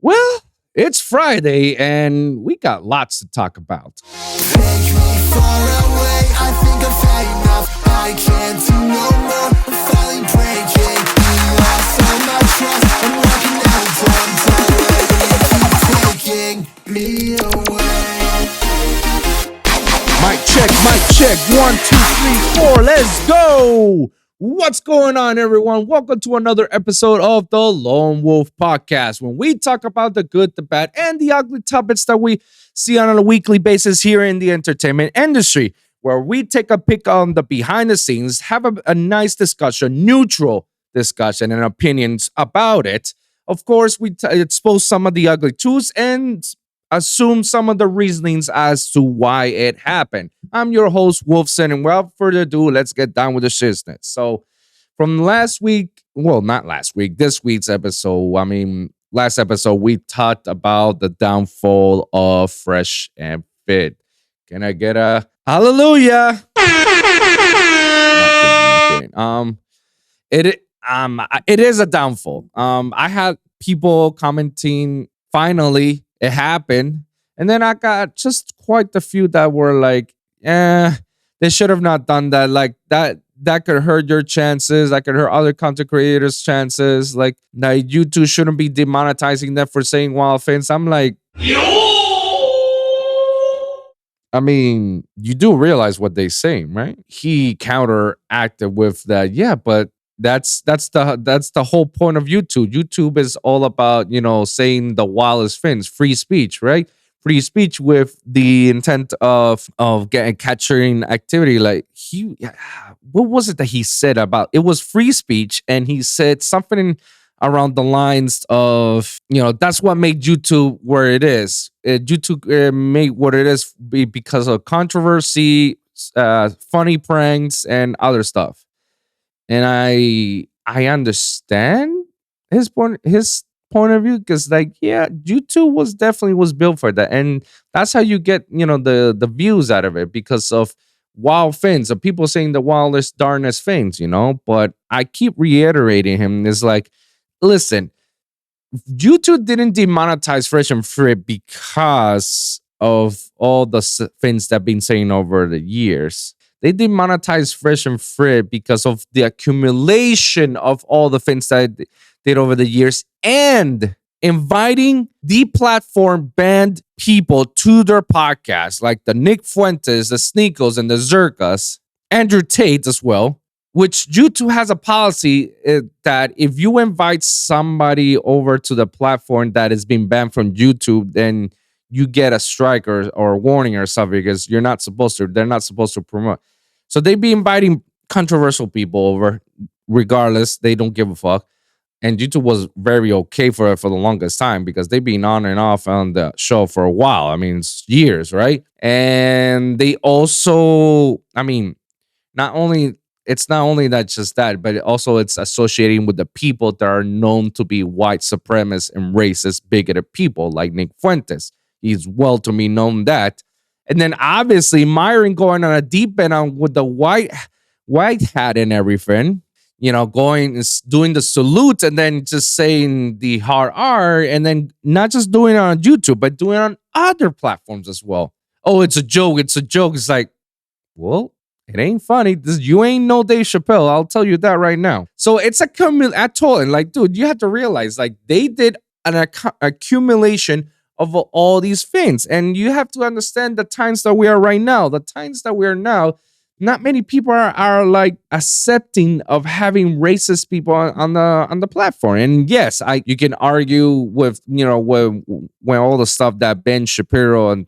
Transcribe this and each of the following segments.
Well, it's Friday and we got lots to talk about. Take me far away, I think I've had enough. I can't do no more, I'm finally breaking. You lost all my trust, I'm walking out the door. I'm tired, you keep taking me away. Mic check. 1, 2, 3, 4. Let's go. What's going on, everyone? Welcome to another episode of the Lone Wolv Podcast, when we talk about the good, the bad, and the ugly topics that we see on a weekly basis here in the entertainment industry, where we take a pick on the behind the scenes, have a nice discussion, neutral discussion and opinions about it. Of course, we expose some of the ugly truths and assume some of the reasonings as to why it happened. I'm your host, Wolfson, and without further ado, let's get down with the shiznit. So, from last week, well, not last week, this week's episode, last episode, we talked about the downfall of Fresh and Fit. Can I get a hallelujah? Not kidding. It is a downfall. I had people commenting, finally, it happened. And then I got just quite a few that were like, they should have not done that. Like that could hurt your chances. That could hurt other content creators' chances. Like, YouTube shouldn't be demonetizing them for saying wild things. I'm like, I mean, you do realize what they're saying, right? He counteracted with that. Yeah, but that's the whole point of YouTube. YouTube is all about, saying the wildest things, free speech, right? Free speech with the intent of capturing activity. Like what was it that he said about it? Was free speech, and he said something around the lines of, that's what made YouTube where it is. YouTube made what it is because of controversy, funny pranks, and other stuff. And I understand his point of view, because YouTube was built for that, and that's how you get the views out of it, because of wild things, of people saying the wildest darnest things, But I keep reiterating him is like, listen, YouTube didn't demonetize Fresh and Fit because of all the things that I've been saying over the years. They demonetized Fresh and Fit because of the accumulation of all the things that I did over the years, and inviting deplatform banned people to their podcast, like the Nick Fuentes, the Sneakos, and the Zerkas, Andrew Tate as well, which YouTube has a policy that if you invite somebody over to the platform that is being banned from YouTube, then you get a strike or a warning or something, because they're not supposed to promote. So they be inviting controversial people over, regardless. They don't give a fuck. And YouTube was very okay for it for the longest time, because they've been on and off on the show for a while. I mean, it's years, right? And they also, not only that, just that, but also it's associating with the people that are known to be white supremacist and racist, bigoted people, like Nick Fuentes. He's well to me known that. And then obviously Myron going on a deep end on with the white hat and everything, doing the salute and then just saying the hard R, and then not just doing it on YouTube, but doing it on other platforms as well. Oh, it's a joke. It's like, well, it ain't funny. You ain't no Dave Chappelle. I'll tell you that right now. So it's I told him, like, dude, you have to realize, like, they did an accumulation of all these things. And you have to understand the times that we are right now. The times that we are now, not many people are like accepting of having racist people on the platform. And yes, you can argue with, when all the stuff that Ben Shapiro and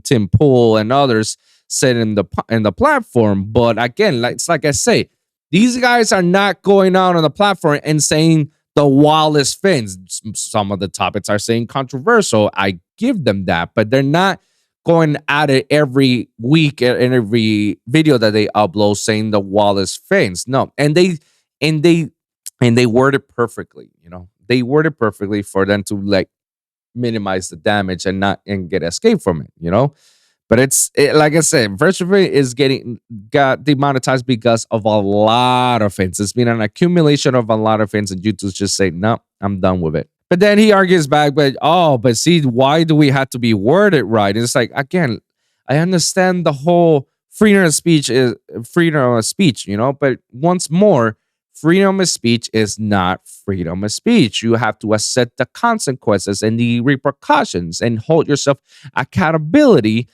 Tim Pool and others said in the platform. But again, it's like I say, these guys are not going out on the platform and saying the wildest things. Some of the topics are saying controversial. I give them that, but they're not going at it every week in every video that they upload saying the wildest things. No, and they word it perfectly. They word it perfectly for them to like minimize the damage and get escape from it. But like I said, Fresh and Fit got demonetized because of a lot of things. It's been an accumulation of a lot of things, and YouTube's just saying, no, I'm done with it. But then he argues back, but see, why do we have to be worded right? It's like, again, I understand the whole freedom of speech, but once more, freedom of speech is not freedom of speech. You have to accept the consequences and the repercussions and hold yourself accountability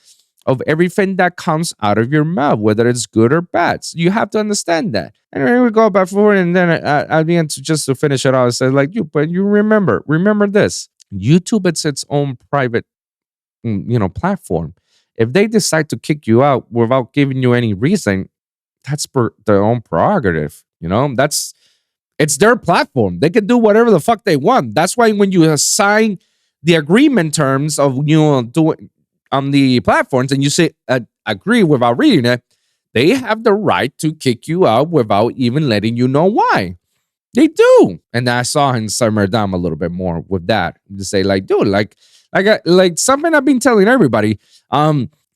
of everything that comes out of your mouth, whether it's good or bad. So you have to understand that. And then we go back forward, and then at the end, just to finish it off, I said, like, but you remember this. YouTube, it's its own private, platform. If they decide to kick you out without giving you any reason, that's their own prerogative. It's their platform. They can do whatever the fuck they want. That's why when you assign the agreement terms of doing on the platforms and you say agree without reading it, they have the right to kick you out without even letting you know why. They do. And I saw him simmer down a little bit more with that. To say, like, dude, like something I've been telling everybody.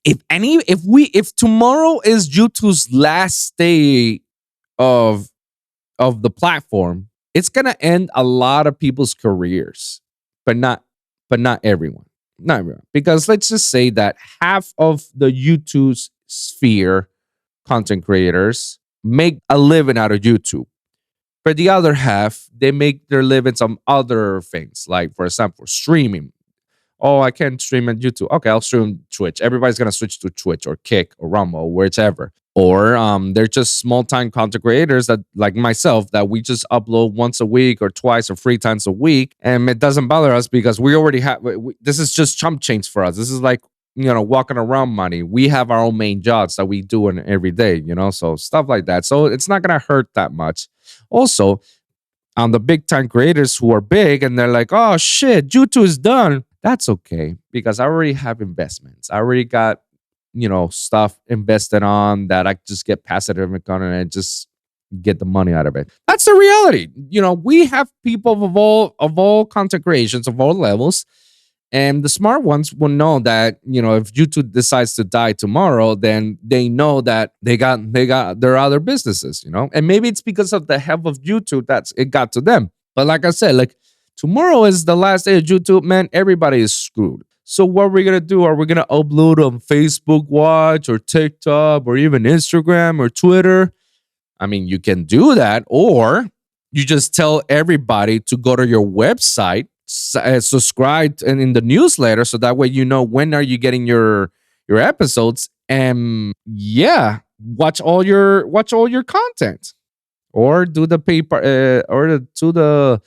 If tomorrow is YouTube's last day of the platform, it's gonna end a lot of people's careers, but not everyone. Not everyone. Because let's just say that half of the YouTube's sphere content creators make a living out of YouTube. For the other half, they make their living some other things, like, for example, streaming. Oh, I can't stream on YouTube. Okay, I'll stream Twitch. Everybody's gonna switch to Twitch or Kick or Rumble, whichever. Or they're just small-time content creators that, like myself, that we just upload once a week or twice or 3 times a week, and it doesn't bother us because we already have. This is just chump change for us. This is like walking around money. We have our own main jobs that we do every day. So stuff like that. So it's not gonna hurt that much. Also, on the big-time creators who are big and they're like, oh shit, YouTube is done. That's okay, because I already have investments. I already got, stuff invested on that I just get passive income and just get the money out of it. That's the reality. We have people of all content creations, of all levels, and the smart ones will know that, if YouTube decides to die tomorrow, then they know that they got their other businesses, and maybe it's because of the help of YouTube that it got to them. But like I said, like, tomorrow is the last day of YouTube, man. Everybody is screwed. So what are we going to do? Are we going to upload on Facebook Watch or TikTok or even Instagram or Twitter? I mean, you can do that, or you just tell everybody to go to your website, subscribe in the newsletter, so that way when are you getting your episodes, and watch all your content, or do the paper or do the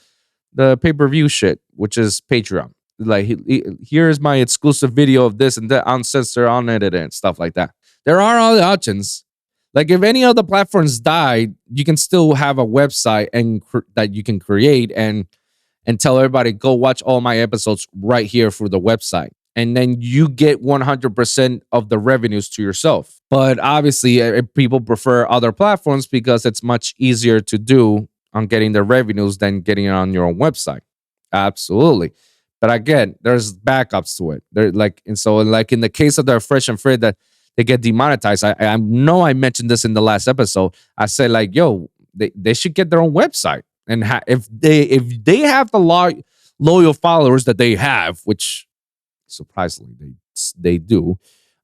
pay-per-view shit, which is Patreon. Like, here's my exclusive video of this and that, uncensored, unedited, and stuff like that. There are other options. Like, if any of the platforms died, you can still have a website that you can create and tell everybody, go watch all my episodes right here through the website. And then you get 100% of the revenues to yourself. But obviously, people prefer other platforms because it's much easier to do on getting the revenues than getting it on your own website. Absolutely. But again, there's backups to it. Like in the case of the Fresh and Fit that they get demonetized, I know I mentioned this in the last episode. I said, like, yo, they should get their own website. And if they have the loyal followers that they have, which surprisingly they do,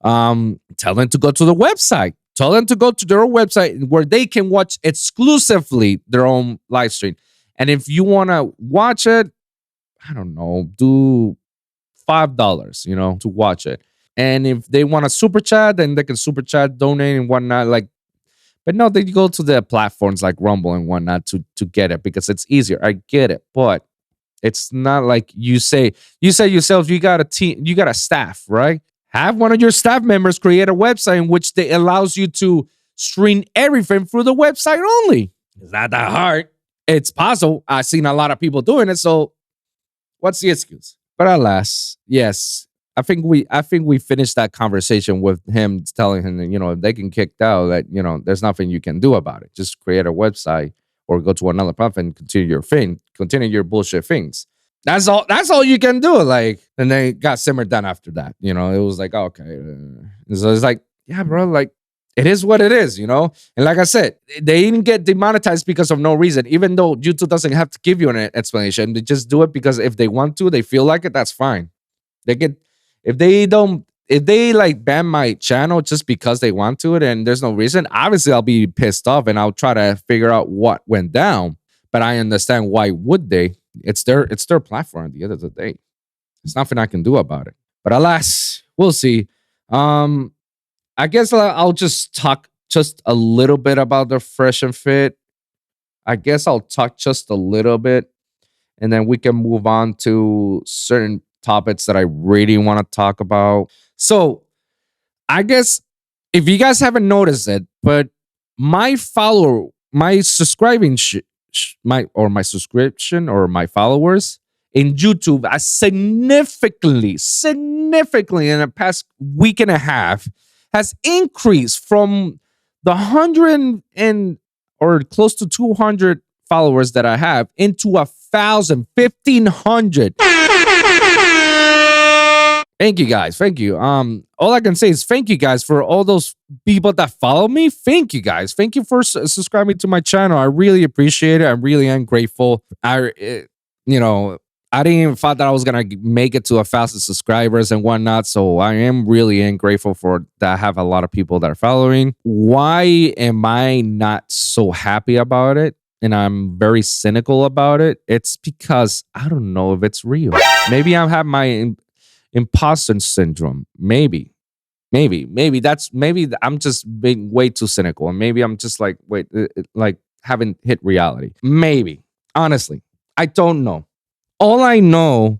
tell them to go to the website. Tell them to go to their own website where they can watch exclusively their own live stream. And if you want to watch it, I don't know, do $5, to watch it. And if they want to super chat, then they can super chat, donate, and whatnot. But no, they go to the platforms like Rumble and whatnot to get it, because it's easier. I get it, but it's not like you say yourself, you got a team, you got a staff, right? Have one of your staff members create a website in which they allows you to stream everything through the website only. It's not that hard. It's possible. I've seen a lot of people doing it. So what's the excuse? But alas, yes, I think we finished that conversation with him, telling him that, if they get kicked out, that, there's nothing you can do about it. Just create a website or go to another platform and continue your bullshit things. That's all you can do. Like, and they got simmered down after that. It was like, okay. So it's like, yeah, bro, like, it is what it is, you know? And like I said, they didn't get demonetized because of no reason, even though YouTube doesn't have to give you an explanation. They just do it because if they want to, they feel like it, that's fine. They get, if they don't, if they like ban my channel just because they want to it and there's no reason, obviously I'll be pissed off and I'll try to figure out what went down. But I understand why would they? It's their platform at the end of the day. There's nothing I can do about it. But alas, we'll see. I guess I'll just talk just a little bit about the Fresh and Fit. I guess I'll talk just a little bit, and then we can move on to certain topics that I really want to talk about. So I guess if you guys haven't noticed it, but my subscribing my subscription or my followers in YouTube has significantly in the past week and a half has increased from the 100 and or close to 200 followers that I have into 1,000, 1,500. Thank you guys. Thank you. All I can say is thank you guys for all those people that follow me. Thank you guys. Thank you for subscribing to my channel. I really appreciate it. I really am grateful. I didn't even thought that I was gonna make it to 1,000 subscribers and whatnot. So I am really grateful for that. I have a lot of people that are following. Why am I not so happy about it? And I'm very cynical about it. It's because I don't know if it's real. Maybe I have my imposter syndrome. Maybe I'm just being way too cynical, and maybe I'm just like haven't hit reality. Maybe, honestly, I don't know. All I know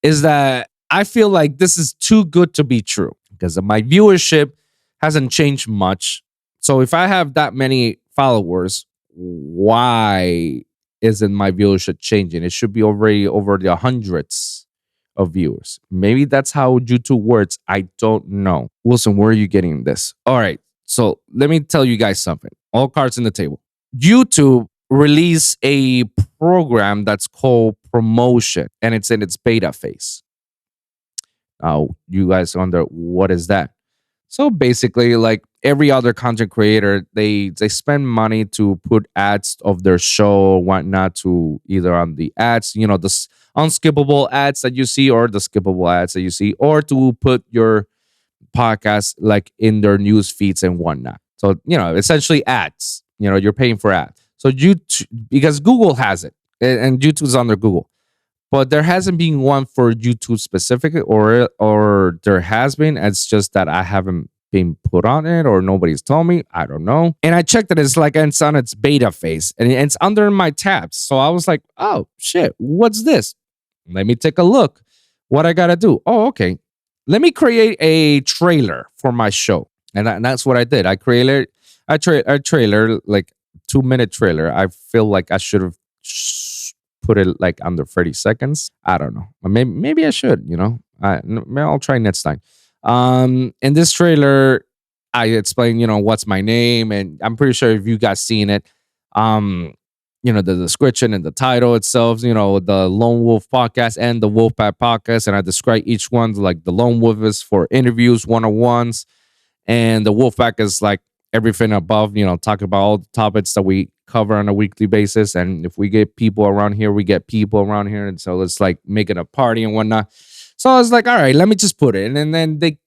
is that I feel like this is too good to be true because my viewership hasn't changed much. So if I have that many followers, why isn't my viewership changing? It should be already over the hundreds of viewers. Maybe that's how YouTube works. I don't know. Wilson, where are you getting this? All right. So let me tell you guys something. All cards on the table. YouTube released a program that's called promotion, and it's in its beta phase. Now, you guys wonder, what is that? So basically, like every other content creator, they spend money to put ads of their show or whatnot to either on the ads, the unskippable ads that you see or the skippable ads that you see, or to put your podcast like in their news feeds and whatnot. So, essentially ads, you're paying for ads. So YouTube, because Google has it and YouTube's under Google, but there hasn't been one for YouTube specifically, or there has been. It's just that I haven't been put on it or nobody's told me. I don't know. And I checked it. It's on its beta phase and it's under my tabs. So I was like, oh shit, what's this? Let me take a look. What I got to do? Oh, okay. Let me create a trailer for my show. And that's what I did. I created a trailer, like 2-minute trailer. I feel like I should have put it like under 30 seconds. I don't know. Maybe I should, maybe I'll try next time. In this trailer, I explain, what's my name, and I'm pretty sure if you guys seen it, the description and the title itself, the Lone Wolv podcast and the Wolfpack podcast, and I describe each one. Like the Lone Wolv is for interviews, one-on-ones, and the Wolfpack is like everything above, talk about all the topics that we cover on a weekly basis. And if we get people around here, we get people around here. And so it's like making a party and whatnot. So I was like, all right, let me just put it. And then they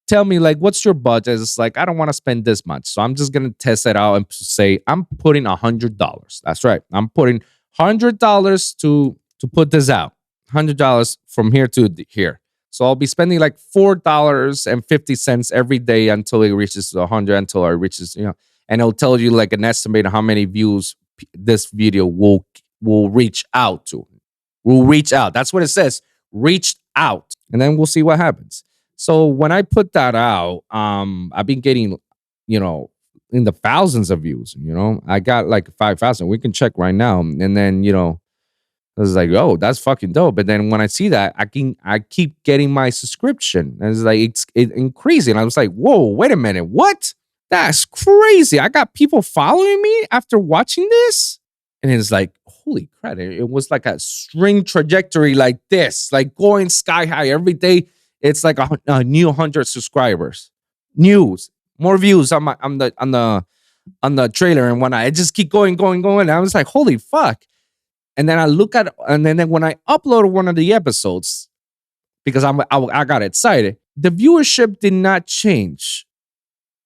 tell me like, what's your budget? It's like, I don't want to spend this much. So I'm just going to test it out and say, I'm putting $100. That's right. I'm putting $100 to put this out. $100 from here to here. So I'll be spending like $4.50 every day until it reaches to 100, until it reaches, and it'll tell you like an estimate of how many views this video will reach out to. Will reach out. That's what it says. Reach out. And then we'll see what happens. So when I put that out, I've been getting, in the thousands of views, I got like 5,000. We can check right now. And then, I was like, oh, that's fucking dope. But then when I see that, I keep getting my subscription. And it's like, it's increasing. I was like, whoa, wait a minute. What? That's crazy. I got people following me after watching this. And it's like, holy crap. It was like a string trajectory like this, like going sky high every day. It's like a new 100 subscribers. News. more views on the trailer and whatnot. It just keep going. And I was like, holy fuck. And then I look at, and then when I uploaded one of the episodes, because I got excited, the viewership did not change.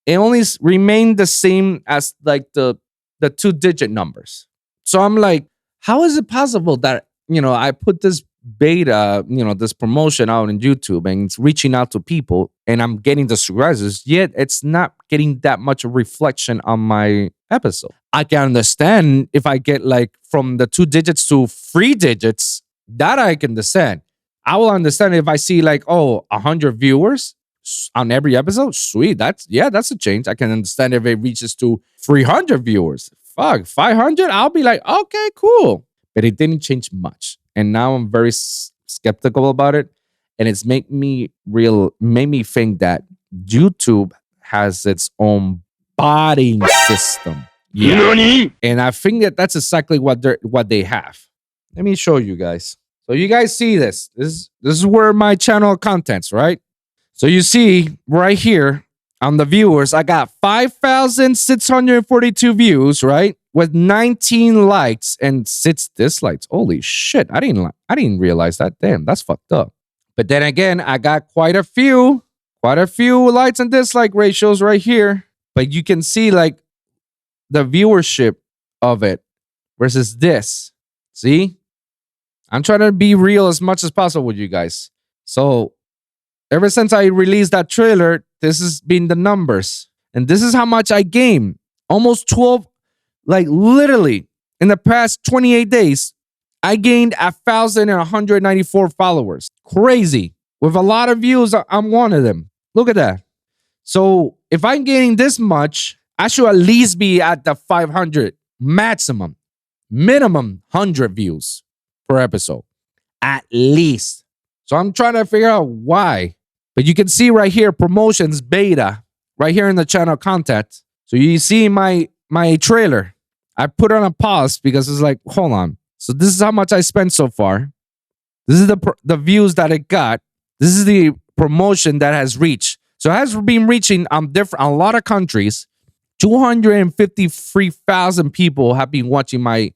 It only remained the same as like the 2-digit numbers. So I'm like, how is it possible that, I put this beta, this promotion out on YouTube and it's reaching out to people and I'm getting the subscribers, yet it's not getting that much of reflection on my episode. I can understand if I get like from the 2 digits to 3 digits, that I can understand. I will understand if I see like, 100 viewers on every episode. Sweet. That's a change. I can understand if it reaches to 300 viewers. Fuck, 500. I'll be like, okay, cool. But it didn't change much. And now I'm very skeptical about it. And it's made me think that YouTube has its own botting system. Yeah. And I think that's exactly what they have. Let me show you guys. So you guys see this. This is where my channel contents, right? So you see right here on the viewers, I got 5,642 views, right? With 19 likes and 6 dislikes. Holy shit. I didn't realize that. Damn, that's fucked up. But then again, I got quite a few likes and dislike ratios right here. But you can see like the viewership of it versus this. See? I'm trying to be real as much as possible with you guys. So ever since I released that trailer, this has been the numbers. And this is how much I gained. Almost 12, like literally in the past 28 days, I gained 1,194 followers. Crazy. With a lot of views, I'm one of them. Look at that. So if I'm gaining this much, I should at least be at the 500 maximum. Minimum 100 views per episode. At least. So I'm trying to figure out why. But you can see right here, promotions beta, right here in the channel content. So you see my trailer. I put on a pause because it's like, hold on. So this is how much I spent so far. This is the views that it got. This is the promotion that has reached. So it has been reaching a lot of countries. 253,000 people have been watching my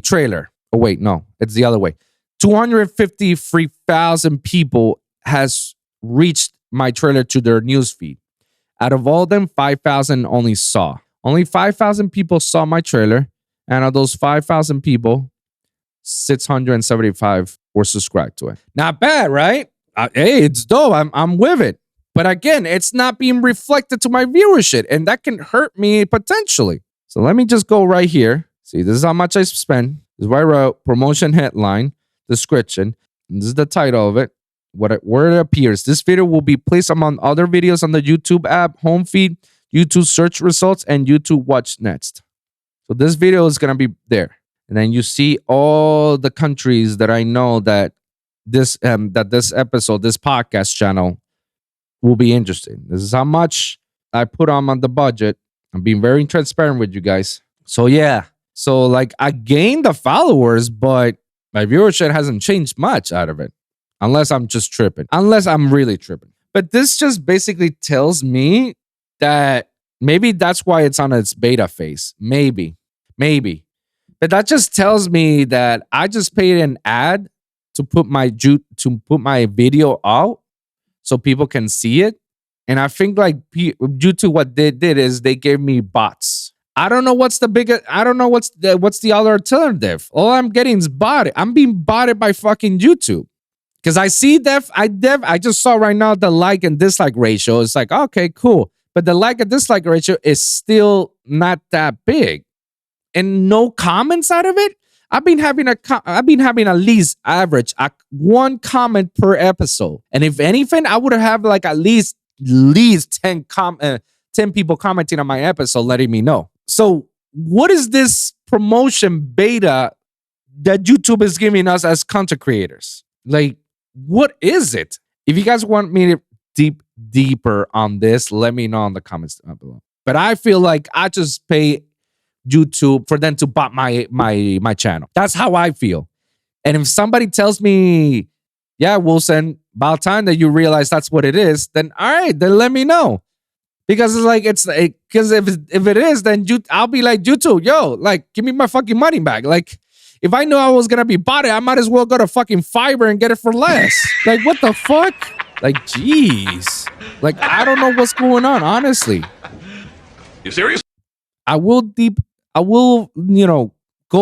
trailer. Oh wait, no, it's the other way. 253,000 people has reached my trailer to their newsfeed. Out of all them, 5,000 only saw. Only 5,000 people saw my trailer. And of those 5,000 people, 675 were subscribed to it. Not bad, right? Hey, it's dope. I'm with it. But again, it's not being reflected to my viewership. And that can hurt me potentially. So let me just go right here. See, this is how much I spent. This is where I wrote promotion headline, description. And this is the title of it. Where it appears. This video will be placed among other videos on the YouTube app, home feed, YouTube search results, and YouTube watch next. So this video is going to be there. And then you see all the countries that I know that this episode, this podcast channel will be interesting. This is how much I put on the budget. I'm being very transparent with you guys. So yeah. So like I gained the followers, but my viewership hasn't changed much out of it. Unless I'm just tripping. Unless I'm really tripping. But this just basically tells me that maybe that's why it's on its beta phase. Maybe. But that just tells me that I just paid an ad to put my video out so people can see it. And I think like due to what they did is they gave me bots. I don't know what's the biggest. I don't know what's the other alternative. All I'm getting is botted. I'm being botted by fucking YouTube. Because I see that I just saw right now the like and dislike ratio. It's like, okay, cool. But the like and dislike ratio is still not that big. And no comments out of it. I've been having at least average one comment per episode. And if anything, I would have like at least 10 people commenting on my episode letting me know. So what is this promotion beta that YouTube is giving us as content creators? Like, what is it? If you guys want me to deeper on this, let me know in the comments down below. But I feel like I just pay YouTube for them to bot my channel. That's how I feel. And if somebody tells me, yeah, Wilson, about time that you realize that's what it is, then all right, then let me know. Because it's like because if it is, then I'll be like YouTube, yo, like give me my fucking money back. Like if I knew I was gonna be bought it, I might as well go to fucking Fiverr and get it for less. Like what the fuck? Like jeez. Like I don't know what's going on, honestly. You serious? I will go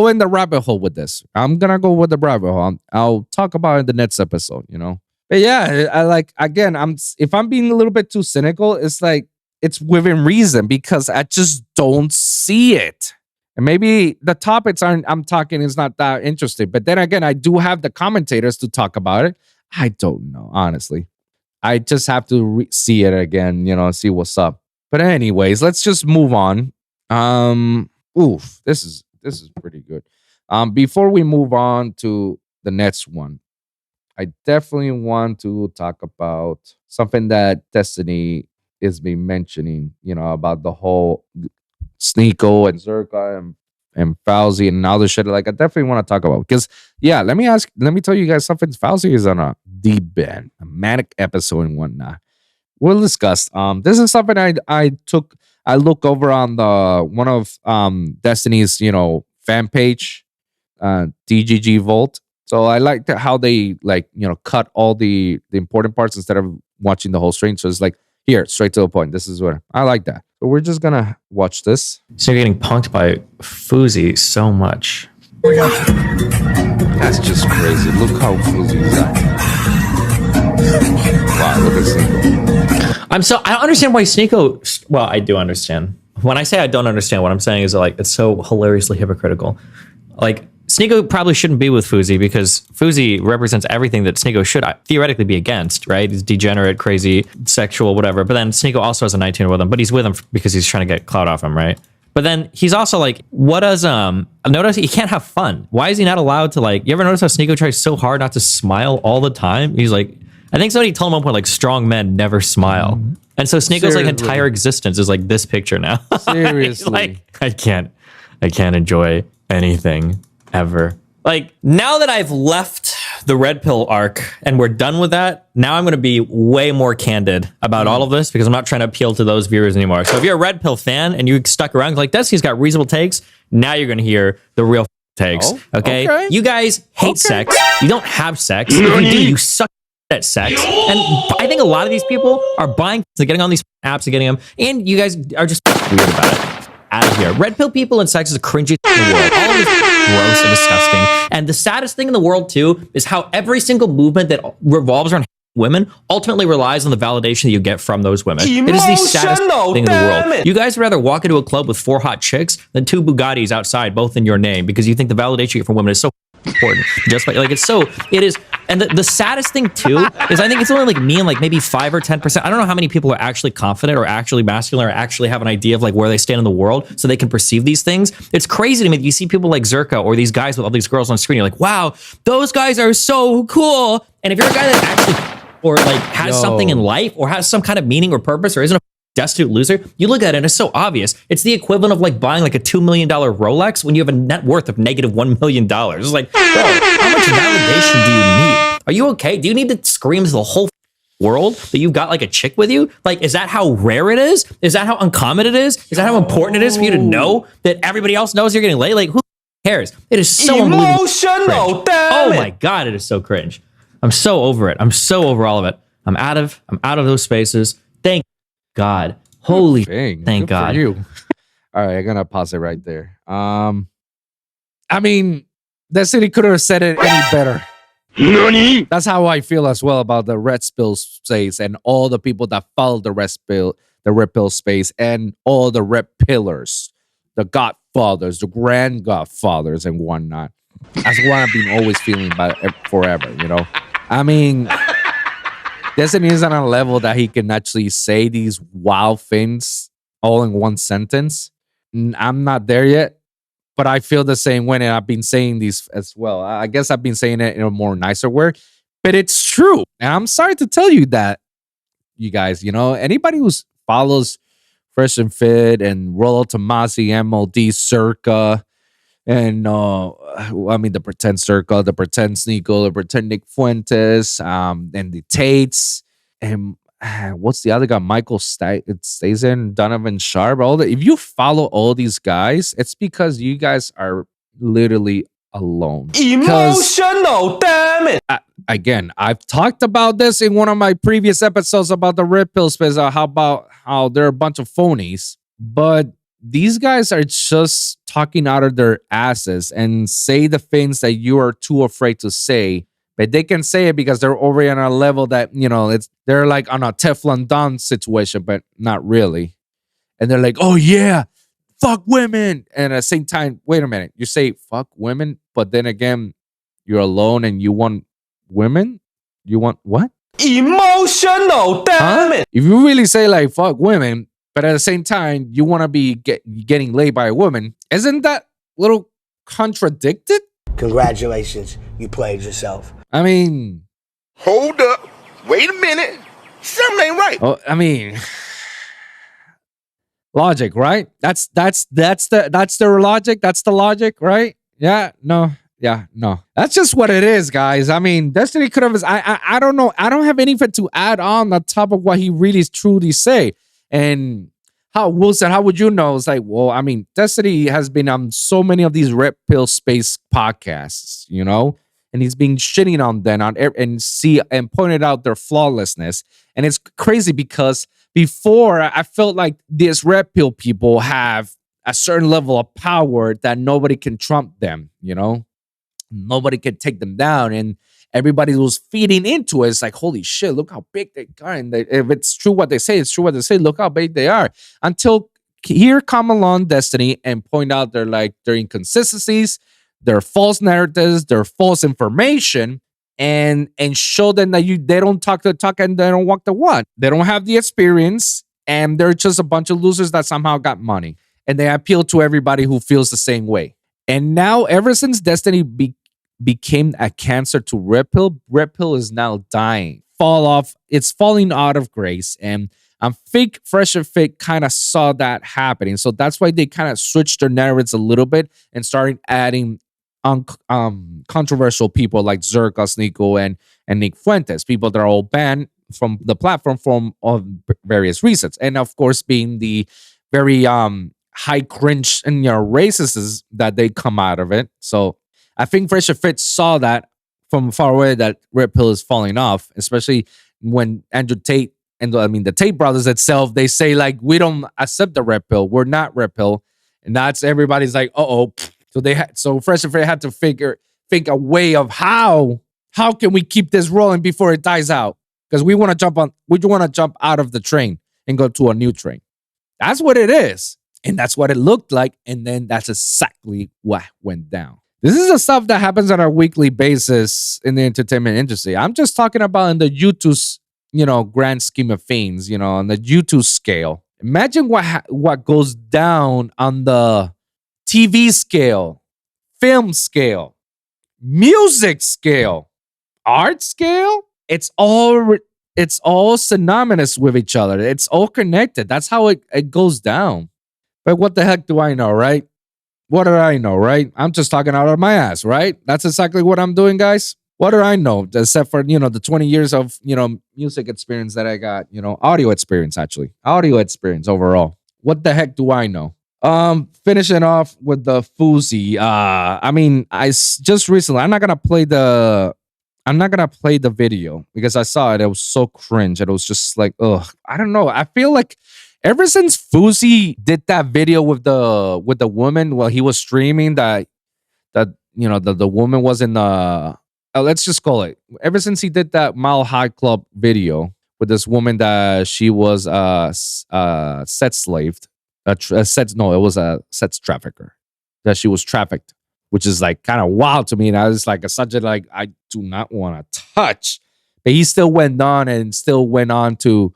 in the rabbit hole with this. I'm gonna go with the rabbit hole. I'll talk about it in the next episode, But yeah, I like again, if I'm being a little bit too cynical, it's like it's within reason because I just don't see it. And maybe the topics I'm talking is not that interesting. But then again, I do have the commentators to talk about it. I don't know, honestly. I just have to see it again, see what's up. But anyways, let's just move on. This is pretty good. Before we move on to the next one, I definitely want to talk about something that Destiny is been mentioning, about the whole Sneeko and Zerka and Fauzi and all this shit. Like, I definitely want to talk about because, yeah, let me tell you guys something. Fauzi is on a deep bend, a manic episode and whatnot. We'll discuss. This is something I look over on the one of Destiny's, fan page, DGG Volt. So I like how they cut all the important parts instead of watching the whole stream. So it's like, here, straight to the point. This is where I like that. So we're just gonna watch this. So you're getting punked by Fuzi so much. That's just crazy. Look how Fuzi's at. Wow, look at Sneeko. I don't understand why Sneeko. Well, I do understand. When I say I don't understand, what I'm saying is like it's so hilariously hypocritical. Like Sneeko probably shouldn't be with Fuzi because Fuzi represents everything that Sneeko should theoretically be against, right? He's degenerate, crazy, sexual, whatever. But then Sneeko also has a 19 with him, but he's with him because he's trying to get clout off him, right? But then he's also like, what does notice he can't have fun? Why is he not allowed to like? You ever notice how Sneeko tries so hard not to smile all the time? He's like, I think somebody told him at one point like strong men never smile, and so Sneeko's like entire existence is like this picture now. Seriously, like I can't enjoy anything ever. Like now that I've left the Red Pill arc and we're done with that, now I'm going to be way more candid about all of this because I'm not trying to appeal to those viewers anymore. So if you're a Red Pill fan and you stuck around like this, he's got reasonable takes. Now you're going to hear the real takes. Okay? You guys hate sex. You don't have sex. If you do, you suck at sex. And I think a lot of these people are buying, getting on these apps and getting them, and you guys are just weird about it. Out of here. Red pill people and sex is the cringiest thing in the world. All of this is gross and disgusting. And the saddest thing in the world, too, is how every single movement that revolves around women ultimately relies on the validation that you get from those women. It is the saddest thing in the world. You guys would rather walk into a club with 4 hot chicks than 2 Bugattis outside, both in your name, because you think the validation you get from women is so important. Just like it is. And the saddest thing too is I think it's only like me and like maybe 5 or 10%. I don't know how many people are actually confident or actually masculine or actually have an idea of like where they stand in the world so they can perceive these things. It's crazy to me that you see people like Zerka or these guys with all these girls on screen. You're like, wow, those guys are so cool. And if you're a guy that actually or like has something in life or has some kind of meaning or purpose or isn't a destitute loser, you look at it and it's so obvious. It's the equivalent of like buying like a $2 million Rolex when you have a net worth of negative $1 million. It's like, bro, how much validation do you need? Are you okay? Do you need to scream to the whole world that you've got like a chick with you? Like, is that how rare it is? Is that how uncommon it is? Is that how important it is for you to know that everybody else knows you're getting laid? Like, who cares? It is so emotional. Oh my God, it is so cringe. I'm so over it. I'm so over all of it. I'm out of those spaces. Thank God. Holy thank God. For you. All right, I'm gonna pause it right there. I mean, that city could have said it any better. Nani? That's how I feel as well about the Red Pill space and all the people that follow the Red Pill space, and all the Red Pillars, the Godfathers, the Grand Godfathers, and whatnot. That's what I've been always feeling about it forever. I mean. Destiny is on a level that he can actually say these wild things all in one sentence. I'm not there yet, but I feel the same way, and I've been saying these as well. I guess I've been saying it in a more nicer word, but it's true. And I'm sorry to tell you that, you guys, anybody who follows Fresh and Fit and Rollo Tomasi, MLD, Circa, and the pretend Circle, the pretend Sneeko, the pretend Nick Fuentes, and the Tates, and what's the other guy? It stays in Donovan Sharp. If you follow all these guys, it's because you guys are literally alone. Emotional, damn it. Again, I've talked about this in one of my previous episodes about the red pill space. How they're a bunch of phonies, but these guys are just talking out of their asses and say the things that you are too afraid to say. But they can say it because they're already on a level that, they're like on a Teflon Don situation, but not really. And they're like, oh yeah, fuck women. And at the same time, wait a minute, you say fuck women, but then again, you're alone and you want women? You want what? Emotional, damn it. If you really say like fuck women, but at the same time, you want to be getting laid by a woman, isn't that a little contradicted? Congratulations, you played yourself. I mean, Hold up. Wait a minute. Something ain't right. Logic, right? That's their logic. That's the logic, right? Yeah, no. That's just what it is, guys. I mean, Destiny could have. I don't know. I don't have anything to add on top of what he really truly say. And how Wilson, how would you know? It's like, well, I mean, Destiny has been on so many of these red pill space podcasts, and he's been shitting on them and pointed out their flawlessness. And it's crazy because before I felt like these red pill people have a certain level of power that nobody can trump them, nobody can take them down. And everybody was feeding into it. It's like, holy shit, look how big they are. And if it's true what they say, it's true what they say. Look how big they are. Until here come along Destiny and point out their inconsistencies, their false narratives, their false information, and show them that they don't talk the talk and they don't walk the walk. They don't have the experience, and they're just a bunch of losers that somehow got money. And they appeal to everybody who feels the same way. And now, ever since Destiny became a cancer to Red Pill is now dying. It's falling out of grace. And Fresh and Fit kind of saw that happening. So that's why they kind of switched their narratives a little bit and started adding controversial people like Zerka, Nico, and Nick Fuentes, people that are all banned from the platform for various reasons. And of course, being the very high cringe and racists that they come out of it. So I think Fresh and Fit saw that from far away that Red Pill is falling off, especially when Andrew Tate and the Tate brothers itself, they say like, we don't accept the Red Pill. We're not Red Pill. And that's everybody's like, uh-oh. So Fresh and Fit had to think a way of how can we keep this rolling before it dies out? Because we want to jump out of the train and go to a new train. That's what it is. And that's what it looked like. And then that's exactly what went down. This is the stuff that happens on a weekly basis in the entertainment industry. I'm just talking about in the YouTube, grand scheme of things, on the YouTube scale. Imagine what goes down on the TV scale, film scale, music scale, art scale. It's all synonymous with each other. It's all connected. That's how it goes down. But what the heck do I know, right? What do I know, right? I'm just talking out of my ass, right? That's exactly what I'm doing, guys. What do I know? Except for, the 20 years of, music experience that I got, audio experience overall. What the heck do I know? Finishing off with the Fuzi. Just recently, I'm not gonna play the video because I saw it. It was so cringe. It was just like, ugh. I don't know. I feel like ever since Fuzi did that video with the woman while he was streaming, the woman was in the let's just call it. Ever since he did that Mile High Club video with this woman that she was sex slaved. It was a sex trafficker that she was trafficked, which is like kind of wild to me. And I was like a subject like I do not want to touch. But he still went on to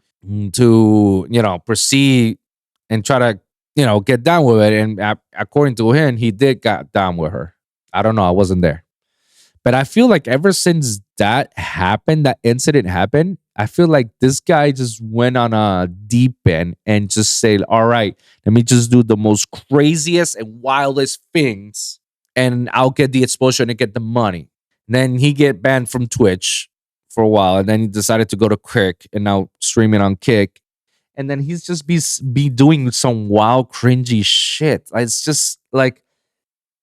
proceed and try to get down with it. And according to him, he did get down with her. I don't know. I wasn't there. But I feel like ever since that incident happened, I feel like this guy just went on a deep end and just said, all right, let me just do the most craziest and wildest things and I'll get the exposure and get the money. And then he get banned from Twitch for a while, and then he decided to go to Kick, and now streaming on Kick, and then he's just be doing some wild, cringy shit. It's just like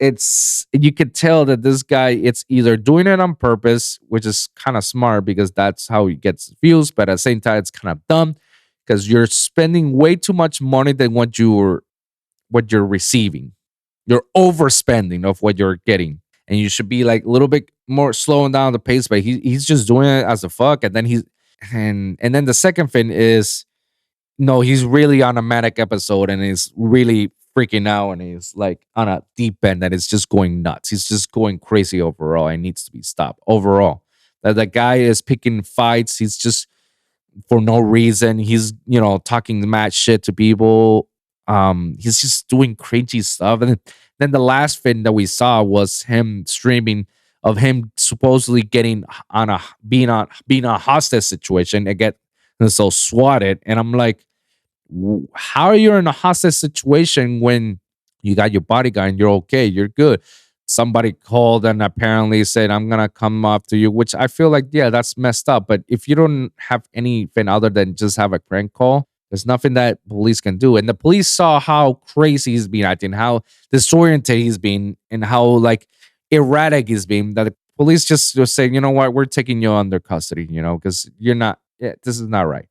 you could tell that this guy, it's either doing it on purpose, which is kind of smart because that's how he gets views, but at the same time, it's kind of dumb because you're spending way too much money than what you're receiving. You're overspending of what you're getting, and you should be like a little bit more slowing down the pace. But he's just doing it as a fuck, and then and then the second thing is, no, he's really on a manic episode, and he's really freaking out, and he's like on a deep end, and it's just going nuts. He's just going crazy overall. It needs to be stopped overall. That the guy is picking fights. He's just for no reason. He's talking mad shit to people. He's just doing crazy stuff. And then the last thing that we saw was him streaming of him supposedly being a hostage situation and get so swatted. And I'm like, how are you in a hostage situation when you got your bodyguard and you're okay, you're good? Somebody called and apparently said, I'm gonna come after you, which I feel like, yeah, that's messed up. But if you don't have anything other than just have a prank call, there's nothing that police can do. And the police saw how crazy he's been acting, how disoriented he's been, and how like erratic he's been, that the police just say, you know what, we're taking you under custody, because you're not, this is not right.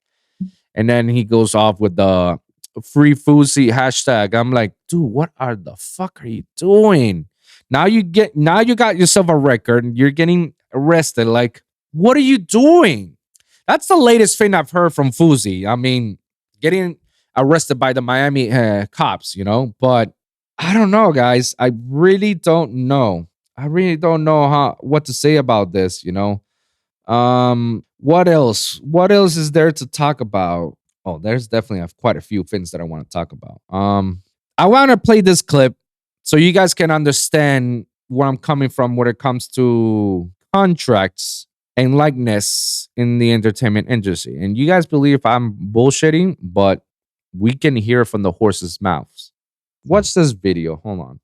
And then he goes off with the free Fuzi hashtag. I'm like, dude, what the fuck are you doing? Now you got yourself a record and you're getting arrested. Like, what are you doing? That's the latest thing I've heard from Fuzi. I mean, getting arrested by the Miami cops, but I don't know, guys. I really don't know. What to say about this, What else? What else is there to talk about? Oh, there's definitely quite a few things that I want to talk about. I want to play this clip so you guys can understand where I'm coming from when it comes to contracts and likeness in the entertainment industry. And you guys believe I'm bullshitting, but we can hear from the horse's mouths. Watch this video. Hold on.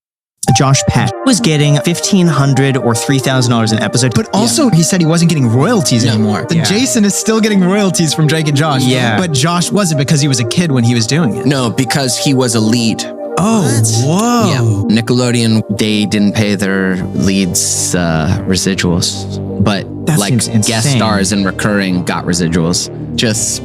Josh Peck was getting $1,500 or $3,000 an episode. But also, he said he wasn't getting royalties anymore. Jason is still getting royalties from Drake and Josh. Yeah. But Josh wasn't because he was a kid when he was doing it. No, because he was a lead. Oh, whoa. Yeah. Nickelodeon, they didn't pay their leads residuals. But That like seems insane. guest stars and recurring got residuals. Just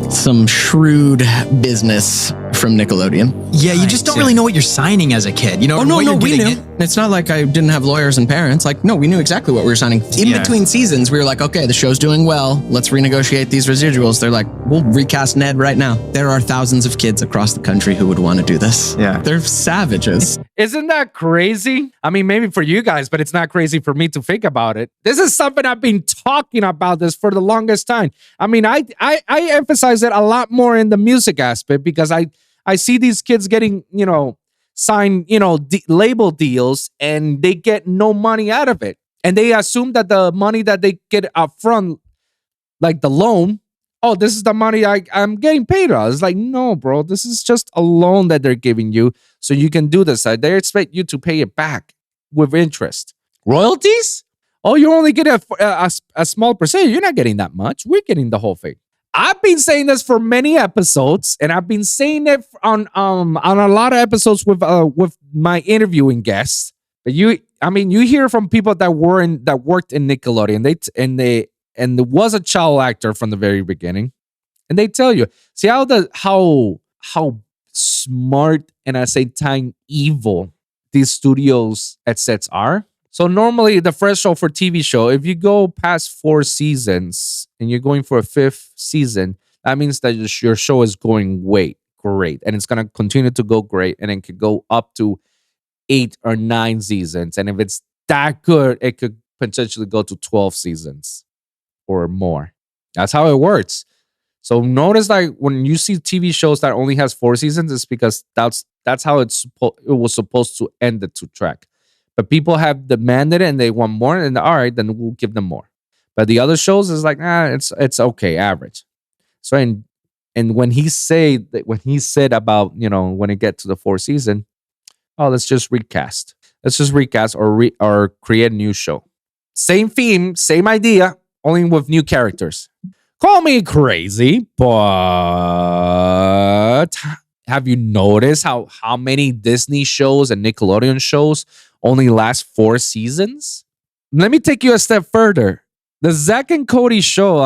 some shrewd business from Nickelodeon. Yeah, you just don't really know what you're signing as a kid. Oh, no, we knew. It's not like I didn't have lawyers and parents. Like, no, we knew exactly what we were signing. In between seasons, we were like, okay, the show's doing well. Let's renegotiate these residuals. They're like, we'll recast Ned right now. There are thousands of kids across the country who would want to do this. Yeah. They're savages. Isn't that crazy? I mean, maybe for you guys, but it's not crazy for me to think about it. This is something I've been talking about this for the longest time. I mean, I emphasize it a lot more in the music aspect because I see these kids getting, sign, label deals, and they get no money out of it. And they assume that the money that they get up front, like the loan, oh, this is the money I'm getting paid on. It's like, no, bro, this is just a loan that they're giving you so you can do this. They expect you to pay it back with interest. Royalties? Oh, you only get a small percentage. You're not getting that much. We're getting the whole thing. I've been saying this for many episodes, and I've been saying it on a lot of episodes with my interviewing guests. But you hear from people that worked in Nickelodeon. And there was a child actor from the very beginning, and they tell you, see how smart and at the same time evil these studios at sets are. So normally the threshold for TV show, if you go past 4 seasons and you're going for a 5th season, that means that your show is going great. And it's going to continue to go great. And it could go up to 8 or 9 seasons. And if it's that good, it could potentially go to 12 seasons or more. That's how it works. So notice like when you see TV shows that only has 4 seasons, it's because that's how it was supposed to end the 2 track. But people have demanded it and they want more, and all right, then we'll give them more. But the other shows is like, it's okay, average. So and when he said about when it gets to the 4th season, oh, let's just recast or create a new show. Same theme, same idea, only with new characters. Call me crazy, but have you noticed how many Disney shows and Nickelodeon shows only last 4 seasons? Let me take you a step further. The Zack and Cody show,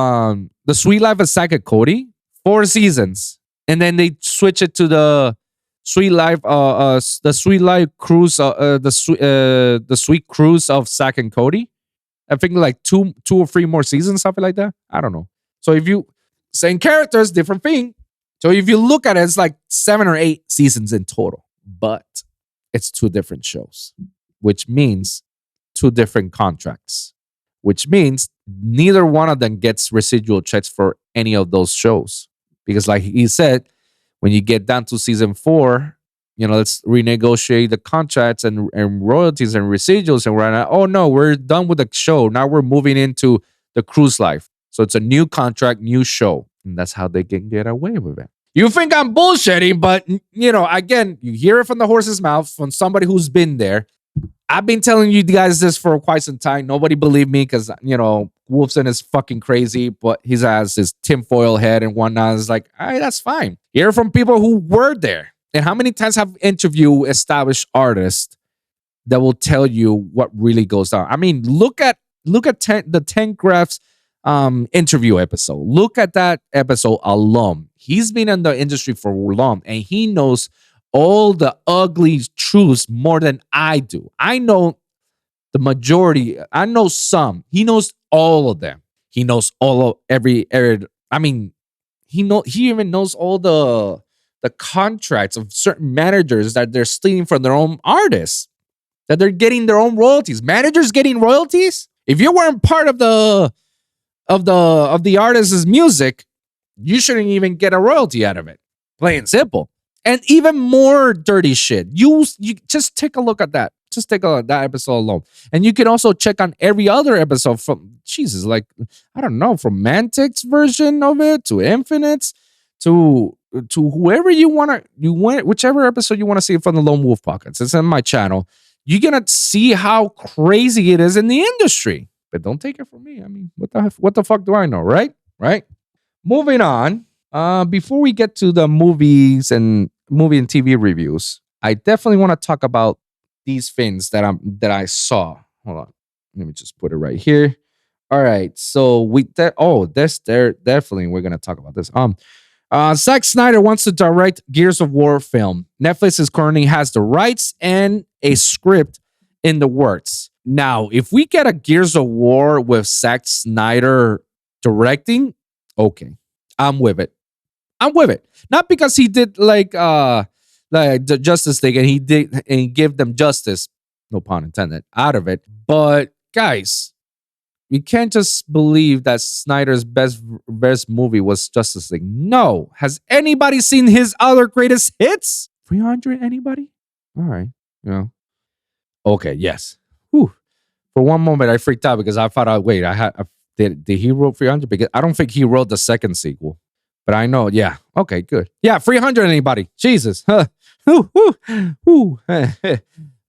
The Sweet Life of Zack and Cody, 4 seasons, and then they switch it to the Sweet Life, the Sweet Life Cruise, the Sweet Cruise of Zack and Cody. I think like two or 3 more seasons, something like that. I don't know. So if you same characters, different thing. So if you look at it, it's like 7 or 8 seasons in total, but it's 2 different shows, which means 2 different contracts, which means neither one of them gets residual checks for any of those shows. Because like he said, when you get down to season 4, let's renegotiate the contracts and royalties and residuals. And we're like, oh no, we're done with the show. Now we're moving into the cruise life. So it's a new contract, new show. And that's how they can get away with it. You think I'm bullshitting, but, again, you hear it from the horse's mouth, from somebody who's been there. I've been telling you guys this for quite some time. Nobody believed me because, Wolfson is fucking crazy, but he has his tinfoil head and whatnot. It's like, all right, that's fine. Hear from people who were there. And how many times have interviewed established artists that will tell you what really goes on? I mean, look at the 10 Graphs interview episode. Look at that episode alone. He's been in the industry for long, and he knows all the ugly truths more than I do. I know the majority. I know some. He knows all of them. He knows all of every area. I mean, he even knows all the contracts of certain managers that they're stealing from their own artists, that they're getting their own royalties. Managers getting royalties. If you weren't part of the artist's music, you shouldn't even get a royalty out of it. Plain simple. And even more dirty shit. You just take a look at that. Just take a look at that episode alone. And you can also check on every other episode from, from Mantic's version of it to Infinite's to whoever whichever episode you want to see from the Lone Wolf Pockets. It's in my channel. You're going to see how crazy it is in the industry. But don't take it from me. I mean, what the fuck do I know, right? Right? Moving on. Before we get to the movie and TV reviews, I definitely want to talk about these things that I saw. Hold on. Let me just put it right here. All right. So definitely we're gonna talk about this. Zack Snyder wants to direct Gears of War film. Netflix currently has the rights and a script in the works. Now, if we get a Gears of War with Zack Snyder directing, okay, I'm with it. Not because he did like the Justice League and he give them justice, no pun intended, out of it. But guys, we can't just believe that Snyder's best movie was Justice League. No. Has anybody seen his other greatest hits? 300, anybody? All right. Okay, yes. Whew. For one moment, I freaked out because I thought, did he wrote 300? Because I don't think he wrote the second sequel. But I know, yeah. Okay, good. Yeah, 300, anybody? Jesus. Huh.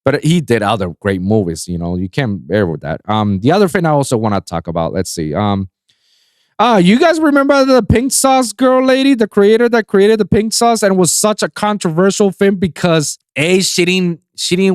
But he did other great movies, you can't bear with that. The other thing I also want to talk about, let's see. You guys remember the pink sauce girl lady, the creator that created the pink sauce, and it was such a controversial thing because she didn't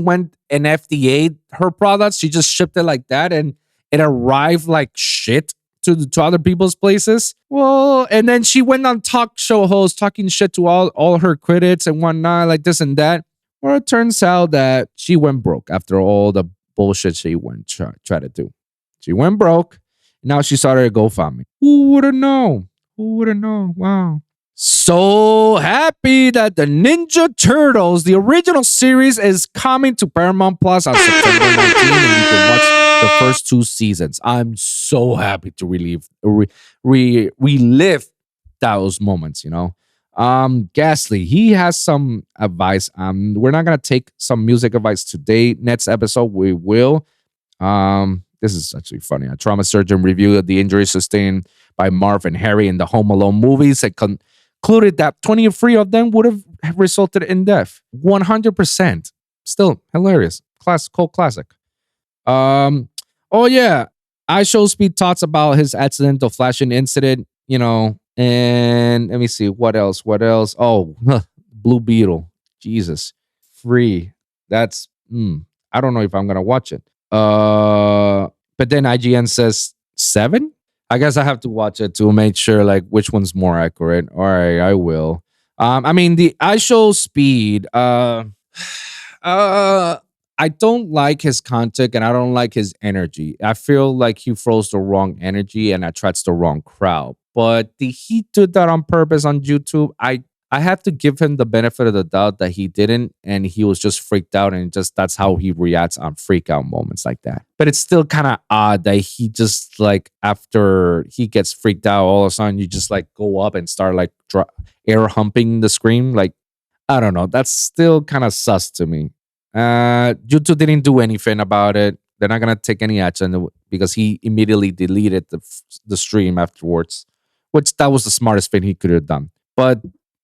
went and FDA her products. She just shipped it like that, and it arrived like shit to other people's places. Well, and then she went on talk show hosts talking shit to all her critics and whatnot, like this and that. Well, it turns out that she went broke after all the bullshit she went try to do. She went broke. Now she started a GoFundMe. Who would have known? Wow. So happy that the Ninja Turtles, the original series, is coming to Paramount Plus on September 19th, and you can watch the first 2 seasons. I'm so happy to relive those moments, Ghastly, he has some advice. We're not gonna take some music advice today. Next episode we will. This is actually funny. A trauma surgeon reviewed the injuries sustained by Marv and Harry in the Home Alone movies and concluded that 23 of them would have resulted in death. 100%. Still hilarious. Cult classic. Oh yeah. I Show Speed talks about his accidental flashing incident, and let me see what else. Oh, Blue Beetle. Jesus. Free. That's I don't know if I'm gonna watch it. But then IGN says 7. I guess I have to watch it to make sure like which one's more accurate. All right, I will. I mean the I Show Speed. I don't like his content and I don't like his energy. I feel like he throws the wrong energy and attracts the wrong crowd. But did he do that on purpose on YouTube? I have to give him the benefit of the doubt that he didn't, and he was just freaked out, and just that's how he reacts on freak out moments like that. But it's still kind of odd that he just like after he gets freaked out, all of a sudden you just like go up and start like air humping the screen. Like I don't know, that's still kind of sus to me. YouTube didn't do anything about it. They're not gonna take any action because he immediately deleted the stream afterwards, which that was the smartest thing he could have done. But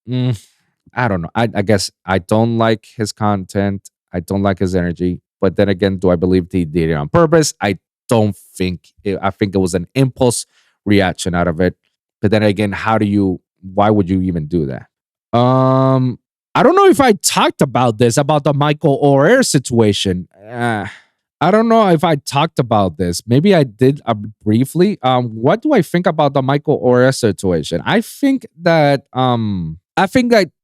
I don't know. I guess I don't like his content. I don't like his energy. But then again, do I believe he did it on purpose? I don't think. I think it was an impulse reaction out of it. But then again, why would you even do that? I don't know if I talked about the Michael Oher situation. I don't know if I talked about this. Maybe I did briefly. What do I think about the Michael Oher situation? I think that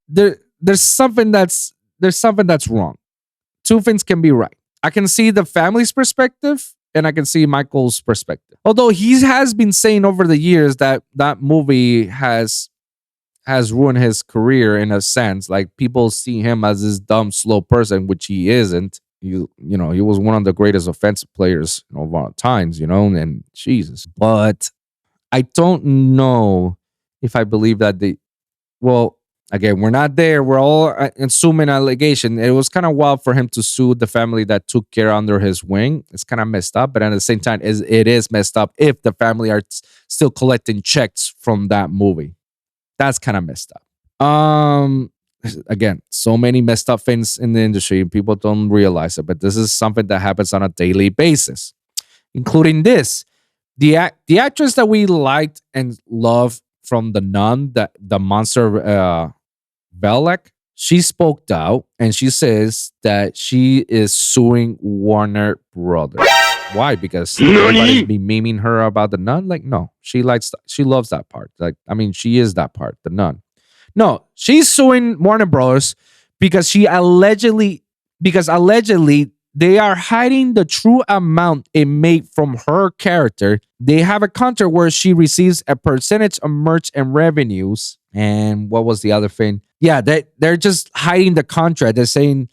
there's something that's wrong. Two things can be right. I can see the family's perspective and I can see Michael's perspective. Although he has been saying over the years that movie has ruined his career in a sense. Like people see him as this dumb, slow person, which he isn't. He was one of the greatest offensive players of all times, and Jesus. But I don't know if I believe that again, we're not there. We're all assuming allegation. It was kind of wild for him to sue the family that took care under his wing. It's kind of messed up, but at the same time, it is messed up if the family are still collecting checks from that movie. That's kind of messed up. Again, so many messed up things in the industry. People don't realize it, but this is something that happens on a daily basis, including this. The actress that we liked and loved from The Nun, the monster Belek, she spoke out and she says that she is suing Warner Brothers. Why? Because everybody's been memeing her about The Nun. Like, no, she loves that part. Like, I mean, she is that part, The Nun. No, she's suing Warner Brothers because allegedly they are hiding the true amount it made from her character. They have a contract where she receives a percentage of merch and revenues. And what was the other thing? Yeah, they're just hiding the contract. They're saying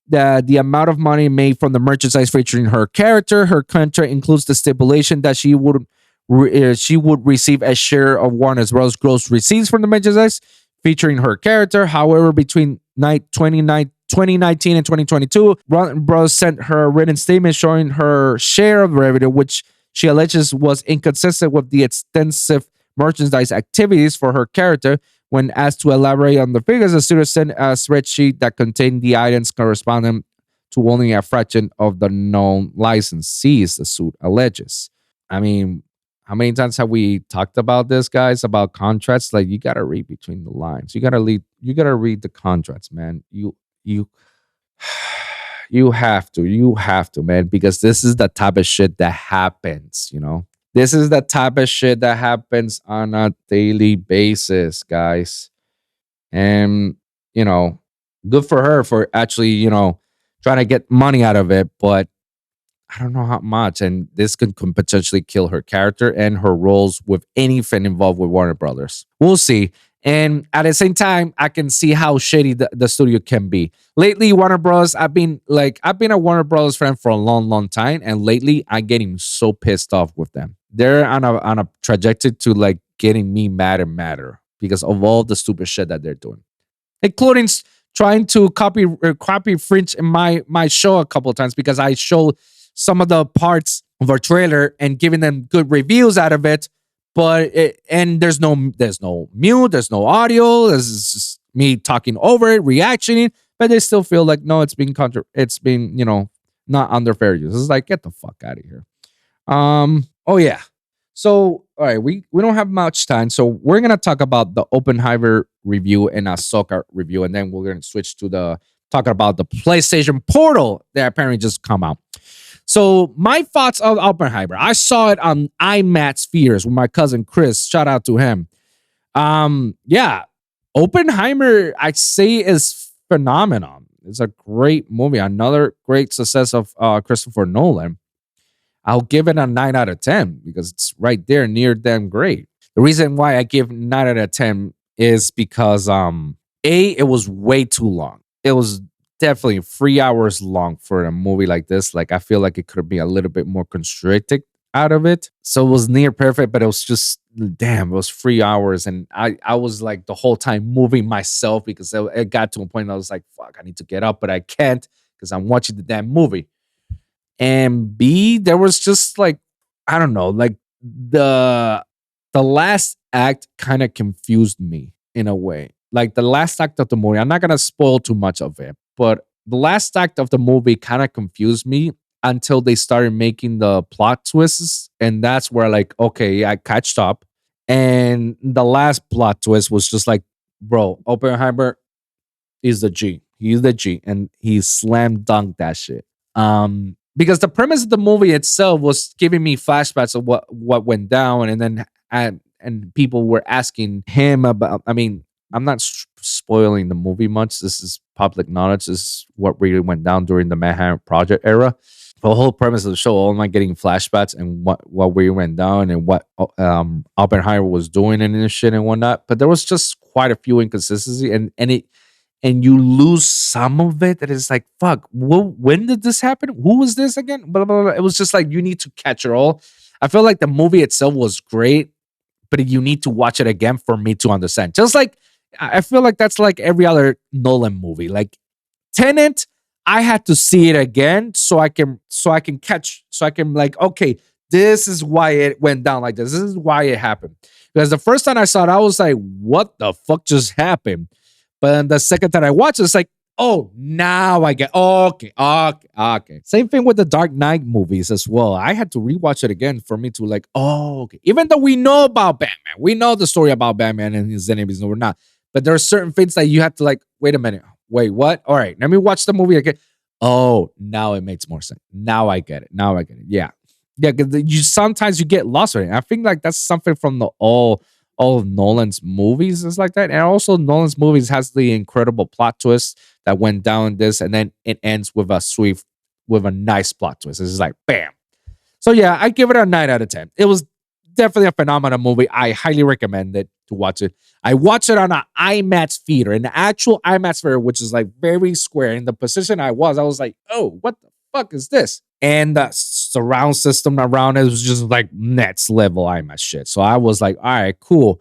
that the amount of money made from the merchandise featuring her character. Her contract includes the stipulation that she would receive a share of Warner Bros. Gross receipts from the merchandise featuring her character. However, between 2019 and 2022, Warner Bros. Sent her a written statement showing her share of revenue, which she alleges was inconsistent with the extensive merchandise activities for her character. When asked to elaborate on the figures, the studio sent a spreadsheet that contained the items corresponding to only a fraction of the known licensees, the suit alleges. I mean, how many times have we talked about this, guys, about contracts? Like, you got to read between the lines. You got to read the contracts, man. You have to, man, because this is the type of shit that happens, This is the type of shit that happens on a daily basis, guys. And, good for her for actually, trying to get money out of it, but I don't know how much. And this could potentially kill her character and her roles with anything involved with Warner Brothers. We'll see. And at the same time, I can see how shady the studio can be. Lately, Warner Bros. I've been a Warner Bros. Fan for a long, long time, and lately I'm getting so pissed off with them. They're on a trajectory to like getting me mad and madder because of all the stupid shit that they're doing, including trying to copy Fringe in my show a couple of times because I showed some of the parts of our trailer and giving them good reviews out of it. But there's no mute, there's no audio. There's just me talking over it, reactioning. But they still feel like no, it's been not under fair use. It's like, get the fuck out of here. Oh yeah. So all right, we don't have much time, so we're gonna talk about the Oppenheimer review and Ahsoka review, and then we're gonna switch to the talking about the PlayStation Portal that apparently just come out. So my thoughts of Oppenheimer. I saw it on IMAX theaters with my cousin Chris. Shout out to him. Yeah, Oppenheimer, I'd say, is phenomenon. It's a great movie. Another great success of Christopher Nolan. I'll give it a 9 out of 10 because it's right there near damn great. The reason why I give 9 out of 10 is because it was way too long. It was definitely 3 hours long for a movie like this. Like, I feel like it could be a little bit more constricted out of it. So it was near perfect, but it was just, damn, it was 3 hours. And I was like the whole time moving myself because it got to a point I was like, fuck, I need to get up, but I can't because I'm watching the damn movie. And B, there was just like, I don't know, like the last act kind of confused me in a way. Like the last act of the movie, I'm not gonna spoil too much of it, but the last act of the movie kind of confused me until they started making the plot twists. And that's where like, okay, I catched up. And the last plot twist was just like, bro, Oppenheimer is the G. He's the G. And he slam dunked that shit. Because the premise of the movie itself was giving me flashbacks of what went down, and then and people were asking him about. I mean, I'm not spoiling the movie much. This is public knowledge. This is what really went down during the Manhattan Project era. The whole premise of the show, all am I getting flashbacks and what really went down and what Oppenheimer was doing and this shit and whatnot. But there was just quite a few inconsistencies, and you lose some of it. That is like, fuck, when did this happen? Who was this again? Blah, blah, blah. It was just like, you need to catch it all. I feel like the movie itself was great, but you need to watch it again for me to understand. Just like, I feel like that's like every other Nolan movie. Like Tenet, I had to see it again so I can like, okay, this is why it went down like this. This is why it happened. Because the first time I saw it, I was like, what the fuck just happened? But then the second time I watched it, it's like, oh, now I get, okay. Same thing with the Dark Knight movies as well. I had to rewatch it again for me to like, oh, okay. Even though we know about Batman, we know the story about Batman and his enemies, no, we're not. But there are certain things that you have to like, wait a minute, wait, what? All right, let me watch the movie again. Oh, now it makes more sense. Now I get it. Yeah. Yeah, because sometimes you get lost with it. I think like that's something from the all of Nolan's movies is like that. And also Nolan's movies has the incredible plot twist that went down this, and then it ends with a nice plot twist. It's like, bam. So yeah, I give it a 9 out of 10. It was definitely a phenomenal movie. I highly recommend it to watch it. I watched it on an IMAX theater, an actual IMAX theater, which is like very square. In the position I was like, oh, what the fuck is this? And the surround system around it was just like next level IMAX shit. So I was like, all right, cool.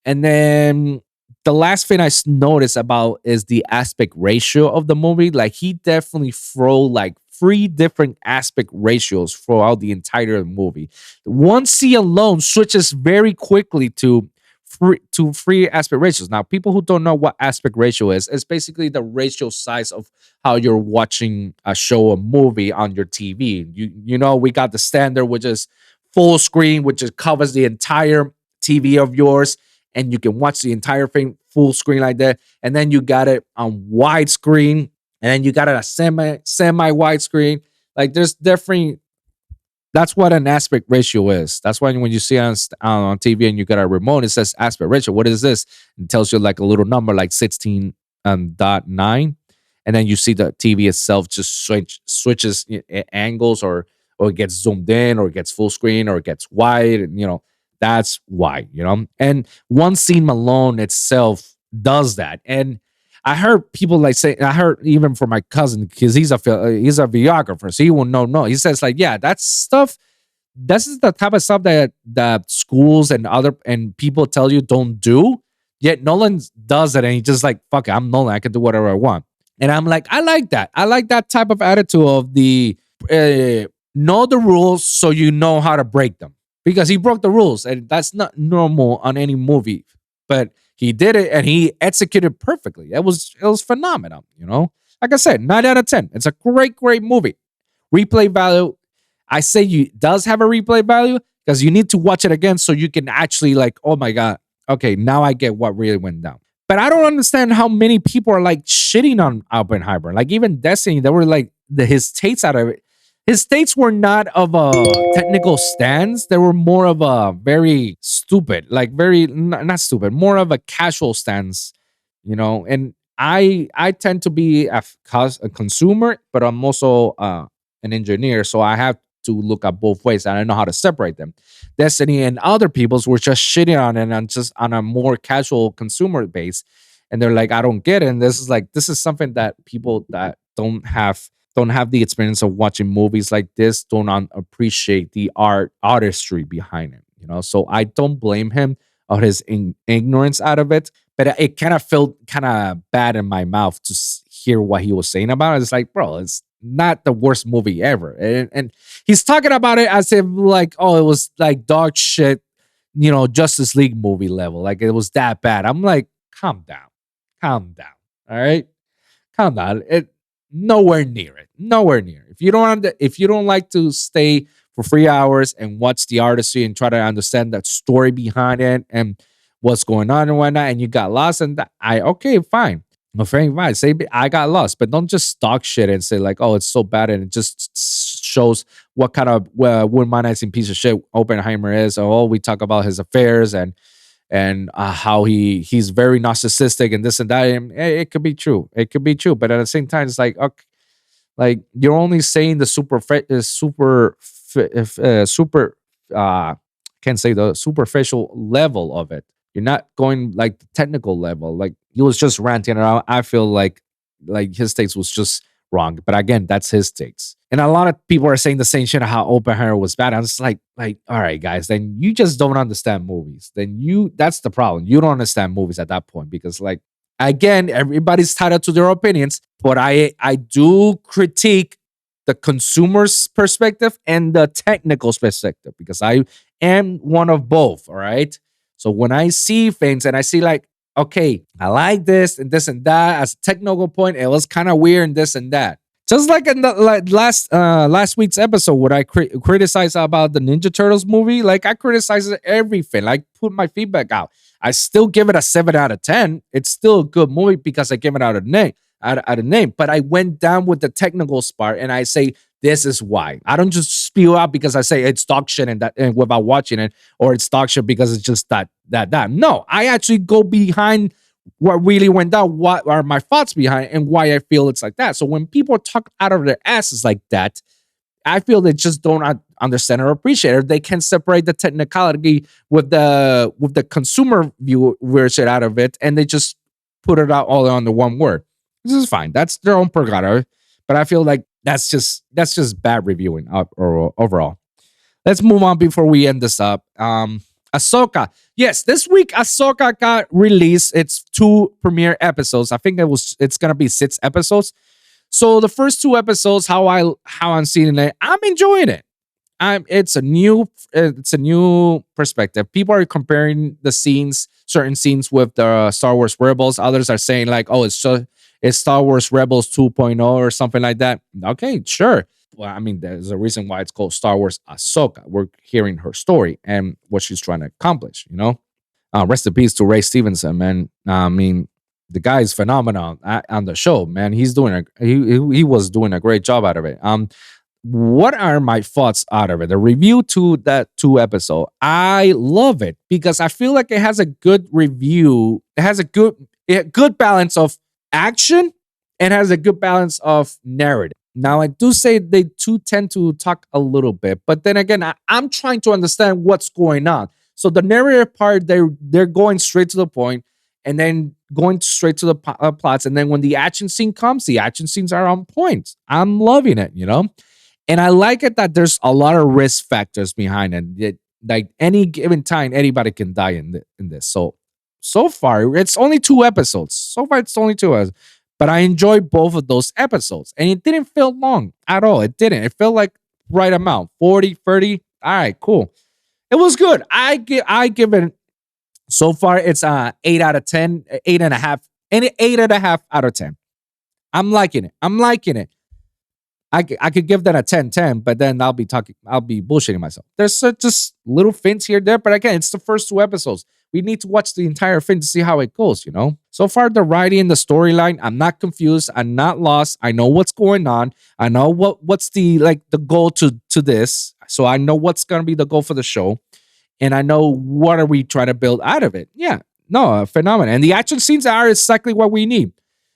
And then the last thing I noticed about is the aspect ratio of the movie. Like he definitely throw like 3 different aspect ratios throughout the entire movie. One scene alone switches very quickly to 3 aspect ratios. Now, people who don't know what aspect ratio is, it's basically the ratio size of how you're watching a show or movie on your TV. You know, we got the standard, which is full screen, which just covers the entire TV of yours, and you can watch the entire thing full screen like that. And then you got it on widescreen, and then you got it a semi widescreen. Like there's different. That's what an aspect ratio is. That's why when you see on TV and you got a remote, it says aspect ratio. What is this? It tells you like a little number like 16.9. And then you see the TV itself just switches angles, or it gets zoomed in, or it gets full screen, or it gets wide. And, that's why, And one scene alone itself does that. And I heard people like say, I heard even from my cousin, because he's a videographer, so he will know. He says like, yeah, that's stuff. This is the type of stuff that schools and people tell you don't do. Yet Nolan does it, and he just like, fuck it, I'm Nolan, I can do whatever I want. And I'm like, I like that. I like that type of attitude of the know the rules so you know how to break them. Because he broke the rules, and that's not normal on any movie. But he did it, and he executed perfectly. It was phenomenal, Like I said, 9 out of 10. It's a great movie. Replay value, I say you does have a replay value because you need to watch it again so you can actually like, oh my God, okay, now I get what really went down. But I don't understand how many people are like shitting on Oppenheimer. Like even Destiny, they were like his takes out of it. His takes were not of a technical stance. They were more of a very stupid, like very not stupid, more of a casual stance, you know. And I tend to be a consumer, but I'm also an engineer, so I have to look at both ways, and I know how to separate them. Destiny and other people's were just shitting on it and just on a more casual consumer base, and they're like, I don't get it. And this is something that people that don't have the experience of watching movies like this don't appreciate the artistry behind it, you know. So I don't blame him of his ignorance out of it, but it kind of felt kind of bad in my mouth to hear what he was saying about it. It's like, bro, it's not the worst movie ever, and he's talking about it as if like, oh, it was like dog shit, you know, Justice League movie level, like it was that bad. I'm like, calm down, all right, calm down. Nowhere near it. Nowhere near. If you don't like to stay for 3 hours and watch the artistry and try to understand that story behind it and what's going on and whatnot, and you got lost, and okay, fine. Fine. Say I got lost, but don't just talk shit and say like, oh, it's so bad, and it just shows what kind of womanizing piece of shit Oppenheimer is. Oh, we talk about his affairs and how he's very narcissistic and this and that. And it could be true. It could be true. But at the same time, it's like, okay, like you're only saying the can't say the superficial level of it. You're not going like the technical level. Like he was just ranting around. I feel like his takes was just wrong. But again, that's his takes. And a lot of people are saying the same shit how Oppenheimer was bad. I'm just like, all right, guys, then you just don't understand movies. That's the problem. You don't understand movies at that point because like, again, everybody's titled to their opinions, but I do critique the consumer's perspective and the technical perspective because I am one of both. All right. So when I see things and I see like, okay, I like this and that as a technical point, it was kind of weird and this and that. Just like in the last week's episode, where I criticized about the Ninja Turtles movie, like I criticized everything, like put my feedback out. I still give it a 7 out of 10. It's still a good movie because I give it out of name. But I went down with the technical part and I say this is why. I don't just spew out because I say it's dog shit and without watching it, or it's dog shit because it's just that. No, I actually go behind what really went down, what are my thoughts behind it, and why I feel it's like that. So when people talk out of their asses like that, I feel they just don't understand or appreciate it. They can separate the technicality with the consumer viewership out of it, and they just put it out all under one word. This is fine. That's their own prerogative. But I feel like that's just bad reviewing overall. Let's move on before we end this up. Ahsoka. Yes, this week Ahsoka got released. It's 2 premiere episodes. I think it's gonna be 6 episodes. So the first 2 episodes, how I'm seeing it, I'm enjoying it. It's a new perspective. People are comparing certain scenes with the Star Wars Rebels. Others are saying like, oh, it's Star Wars Rebels 2.0 or something like that. Okay, sure. Well, I mean, there's a reason why it's called Star Wars Ahsoka. We're hearing her story and what she's trying to accomplish, you know? Rest in peace to Ray Stevenson, man. I mean, the guy is phenomenal on the show, man. He was doing a great job out of it. What are my thoughts out of it? The review to that 2 episode, I love it because I feel like it has a good review. It has a good balance of action and has a good balance of narrative. Now, I do say they do tend to talk a little bit, but then again, I'm trying to understand what's going on. So the narrative part, they're going straight to the point, and then going straight to the plots. And then when the action scene comes, the action scenes are on point. I'm loving it, you know? And I like it that there's a lot of risk factors behind it. Like any given time, anybody can die in this. So far, it's only 2 episodes. But I enjoyed both of those episodes. And it didn't feel long at all. It didn't. It felt like right amount. 40, 30. All right, cool. It was good. I give it, so far, it's 8 out of 10, 8.5, and 8.5 out of 10. I'm liking it. I could give that a 10/10, but then I'll be bullshitting myself. There's just little fints here there, but again, it's the first 2 episodes. We need to watch the entire thing to see how it goes, you know? So far, the writing, the storyline, I'm not confused. I'm not lost. I know what's going on. I know what's the goal to this. So I know what's gonna be the goal for the show. And I know what are we trying to build out of it. Yeah, no, phenomenal. And the action scenes are exactly what we need.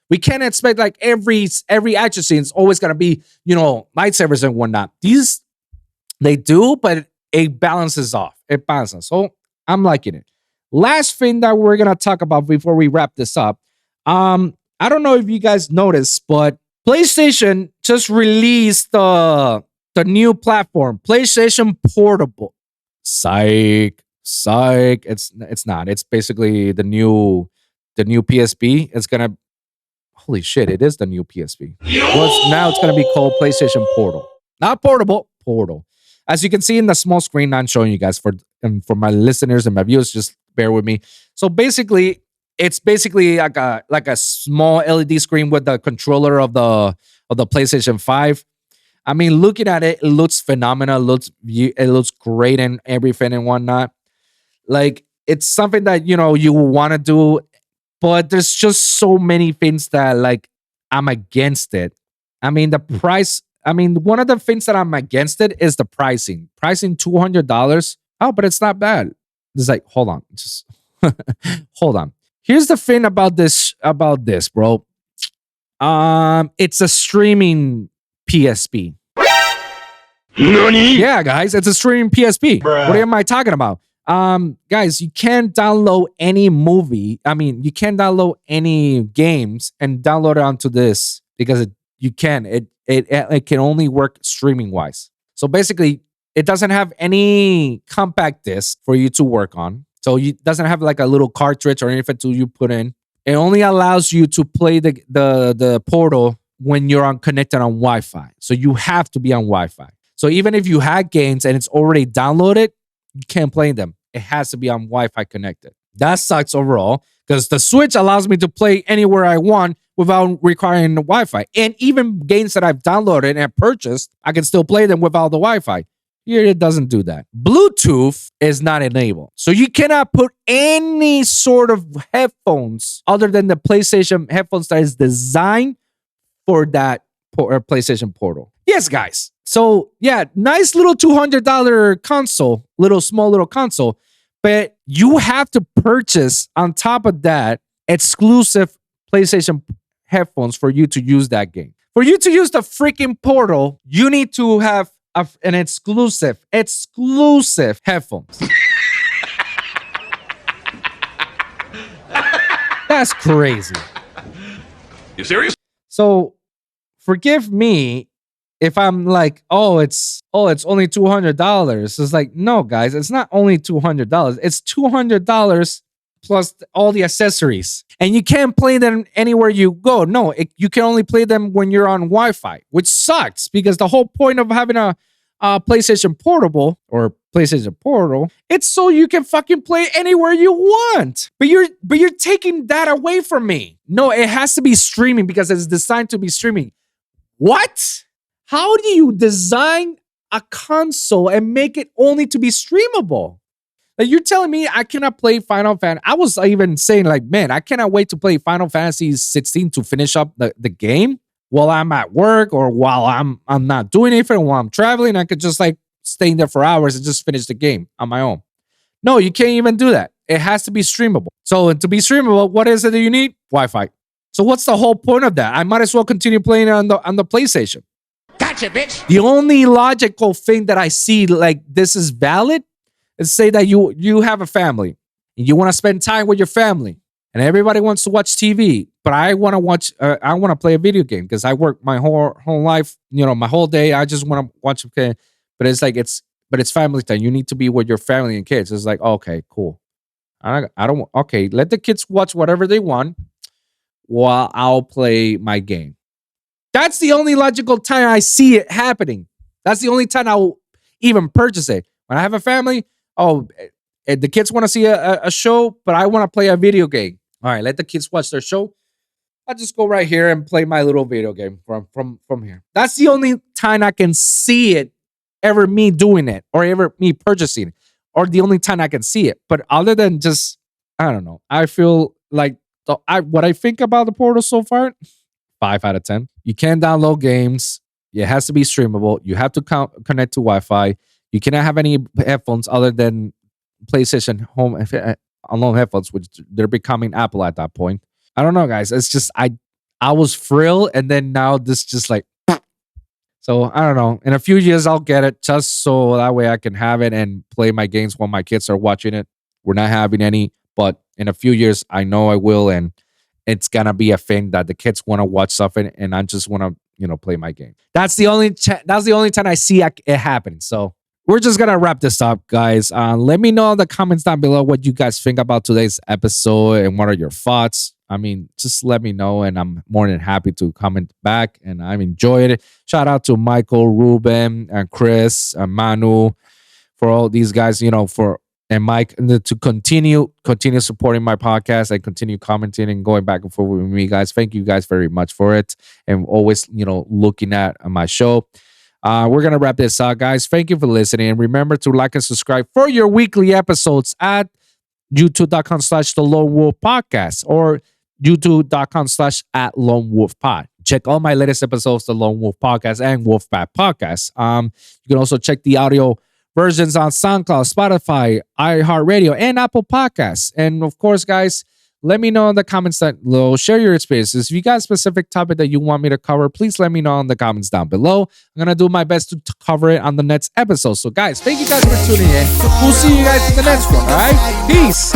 We can't expect like every action scene is always gonna be, you know, lightsabers and whatnot. These they do, but it balances off. It balances. So I'm liking it. Last thing that we're gonna talk about before we wrap this up. I don't know if you guys noticed, but PlayStation just released the new platform, PlayStation Portable. Psych. It's not. It's basically the new PSP. It's gonna. Holy shit! It is the new PSP. Well, now it's gonna be called PlayStation Portal, not Portable. Portal. As you can see in the small screen, I'm showing you guys for my listeners and my viewers. Just bear with me. So basically, it's basically like a small LED screen with the controller of the PlayStation 5. I mean, looking at it, it looks phenomenal. It looks great and everything and whatnot. Like, it's something that, you know, you want to do, but there's just so many things that, like, I'm against it. I mean, the price. I mean, one of the things that I'm against it is the pricing. Pricing $200. Oh, but it's not bad. It's like, hold on, just hold on. Here's the thing about this, bro. It's a streaming PSP. Nani? Yeah, guys, it's a streaming PSP. What am I talking about? Guys, you can't download any movie. I mean, you can't download any games and download it onto this because you can. It can only work streaming wise. So basically, it doesn't have any compact disc for you to work on. So it doesn't have like a little cartridge or anything to you put in. It only allows you to play the Portal when you're connected on Wi-Fi. So you have to be on Wi-Fi. So even if you had games and it's already downloaded, you can't play them. It has to be on Wi-Fi connected. That sucks overall because the Switch allows me to play anywhere I want without requiring the Wi-Fi. And even games that I've downloaded and purchased, I can still play them without the Wi-Fi. Here, it doesn't do that. Bluetooth is not enabled. So you cannot put any sort of headphones other than the PlayStation headphones that is designed for that PlayStation Portal. Yes, guys. So yeah, nice little $200 console, small little console, but you have to purchase on top of that exclusive PlayStation headphones for you to use that game. For you to use the freaking Portal, you need to have an exclusive headphones. That's crazy. You serious? So forgive me if I'm like, it's only $200. It's like, no, guys, it's not only $200. It's $200 plus all the accessories. And you can't play them anywhere you go. No, you can only play them when you're on Wi-Fi, which sucks because the whole point of having a PlayStation Portable or PlayStation Portal, it's so you can fucking play anywhere you want. But you're taking that away from me. No, it has to be streaming because it's designed to be streaming. What? How do you design a console and make it only to be streamable? Like, you're telling me I cannot play Final Fantasy. I was even saying, like, man, I cannot wait to play Final Fantasy 16 to finish up the game while I'm at work or while I'm not doing anything, while I'm traveling. I could just like stay in there for hours and just finish the game on my own. No, you can't even do that. It has to be streamable. So to be streamable, what is it that you need? Wi-Fi. So what's the whole point of that? I might as well continue playing it on the PlayStation. Gotcha, bitch. The only logical thing that I see like this is valid is say that you have a family and you want to spend time with your family and everybody wants to watch TV, but I want to play a video game because I work my whole life, my whole day. I just want to watch. Okay, but it's family time. You need to be with your family and kids. It's like, okay, cool. I don't. Okay, let the kids watch whatever they want while I'll play my game. That's the only logical time I see it happening. That's the only time I'll even purchase it. When I have a family, the kids want to see a show, but I want to play a video game. All right, let the kids watch their show. I just go right here and play my little video game from here. That's the only time I can see it, ever me doing it, or ever me purchasing it, or the only time I can see it. But other than just, I don't know. I feel like what I think about the Portal so far, 5 out of 10. You can't download games. It has to be streamable. You have to connect to Wi-Fi. You cannot have any headphones other than PlayStation home alone headphones, which they're becoming Apple at that point. I don't know, guys. It's just I was thrilled, and then now this just like. So I don't know. In a few years, I'll get it just so that way I can have it and play my games while my kids are watching it. We're not having any, but in a few years, I know I will, and it's gonna be a thing that the kids want to watch something, and I just want to, play my game. That's the only time I see it happening. So we're just gonna wrap this up, guys. Let me know in the comments down below what you guys think about today's episode and what are your thoughts. I mean, just let me know, and I'm more than happy to comment back. And I've enjoyed it. Shout out to Michael, Ruben, and Chris, and Manu, for all these guys, and Mike, to continue supporting my podcast and continue commenting and going back and forth with me, guys. Thank you guys very much for it, and always, looking at my show. We're gonna wrap this up, guys. Thank you for listening, and remember to like and subscribe for your weekly episodes at youtube.com/TheLoneWolvPodcast or youtube.com/@LoneWolfPod. Check all my latest episodes, the Lone Wolv Podcast and Wolfpack Podcast. You can also check the audio versions on SoundCloud, Spotify, iHeartRadio, and Apple Podcasts. And of course, guys, let me know in the comments down below. Share your experiences. If you got a specific topic that you want me to cover, please let me know in the comments down below. I'm going to do my best to cover it on the next episode. So, guys, thank you guys for tuning in. We'll see you guys in the next one, all right? Peace.